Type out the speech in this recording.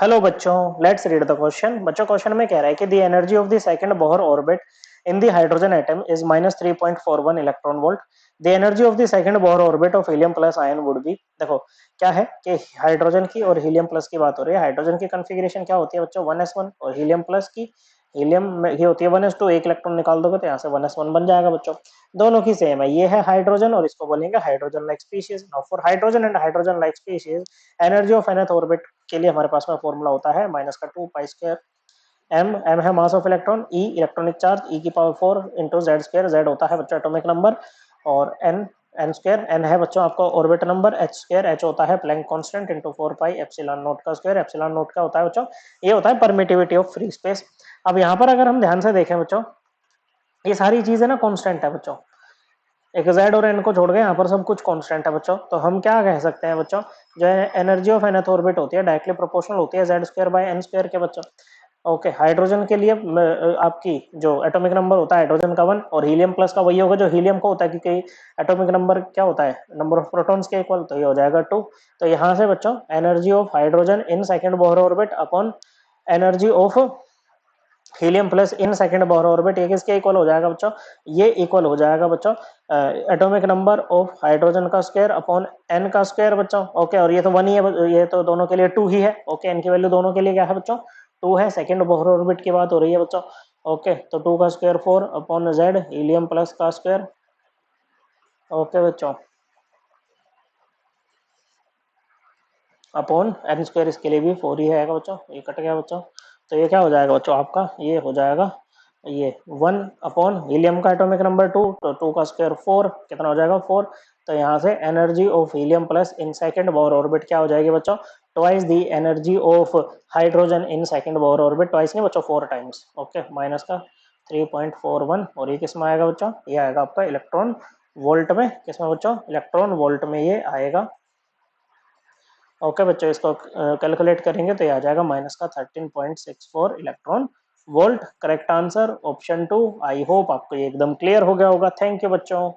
Hello बच्चों, let's read the question. बच्चों, question में कह रहा है कि the energy of the second Bohr orbit in the hydrogen atom is -3.41 electron volt. The energy of the second Bohr orbit of helium plus ion would be. देखो क्या है कि हाइड्रोजन की और हीलियम प्लस की बात हो रही है। हाइड्रोजन की कॉन्फ़िगरेशन क्या होती है बच्चों? 1s1। और हीलियम प्लस की, हीलियम में ये होती है 1s2। एक इलेक्ट्रॉन निकाल दोगे तो यहाँ से 1s1 बन जाएगा बच्चों। दोनों की सेम है, ये है हाइड्रोजन और इसको बोलेंगे hydrogen like species. Now for hydrogen and hydrogen like species, energy of nth orbit के लिए हमारे पास में फॉर्मूला होता है -2 पाई स्क्वायर एम। एम है mass of electron, E electronic charge, E की power 4 into Z square. Z होता है बच्चों एटॉमिक नंबर, और एन एन स्क्वायर। एन है बच्चों आपका orbit number. H square, H होता है Planck constant into 4 pi epsilon naught का स्क्वायर। एप्सिलॉन नॉट का होता है बच्चों, ये होता है परमिटिविटी ऑफ फ्री स्पेस। अब यहाँ पर अगर हम ध्यान से देखें बच्चों, ये सारी चीजें ना कांस्टेंट है बच्चों। एक जेड और एन को छोड़ के यहाँ पर सब कुछ कांस्टेंट है बच्चों। तो हम क्या कह सकते हैं बच्चों, जो एनर्जी ऑफ nth ऑर्बिट होती है डायरेक्टली प्रोपोर्शनल होती है Z square by N square के बच्चों। ओके, हाइड्रोजन के लिए आपकी जो एटॉमिक नंबर होता है हाइड्रोजन का 1, और हीलियम प्लस का वही होगा जो हीलियम का होता है, क्योंकि एटॉमिक नंबर क्या होता है, नंबर ऑफ प्रोटॉन्स के इक्वल, तो ये हो जाएगा 2। तो यहाँ से बच्चों energy of hydrogen in second Bohr orbit upon energy of helium plus in second Bohr orbit, ये किसके इक्वल हो जाएगा बच्चों? ये इक्वल हो जाएगा बच्चों एटॉमिक नंबर ऑफ हाइड्रोजन का स्क्वायर अपॉन एन का स्क्वायर बच्चों। ओके, और ये तो 1 ही है, ये तो दोनों के लिए 2 ही है। ओके, एन की वैल्यू दोनों के लिए क्या है बच्चों? 2 है। सेकंड बोहर ऑर्बिट की बात हो रही है बच्चों। ओके, तो 2 का square 4 upon Z helium plus का स्क्वायर। ओके बच्चों, अपॉन एन स्क्वायर, इसके लिए भी 4 ही आएगा बच्चों। ये कट गया बच्चों, तो ये क्या हो जाएगा बच्चों आपका? ये हो जाएगा ये 1 अपॉन हीलियम का एटॉमिक नंबर 2, तो 2 का स्क्वायर 4, कितना हो जाएगा 4। तो यहाँ से energy of helium plus in second Bohr orbit क्या हो जाएगी बच्चों? Twice the energy of hydrogen in second Bohr orbit. Twice नहीं बच्चों, 4 टाइम्स। ओके, माइनस का 3.41, और ये किस में आएगा बच्चों? ये आएगा आपका इलेक्ट्रॉन वोल्ट में। किस में बच्चों? इलेक्ट्रॉन वोल्ट में ये आएगा। ओके बच्चों, इसको कैलकुलेट करेंगे तो ये आ जाएगा माइनस का 13.64 electron volt. Correct answer option 2। I hope आपको ये एकदम क्लियर हो गया होगा। थैंक यू बच्चों।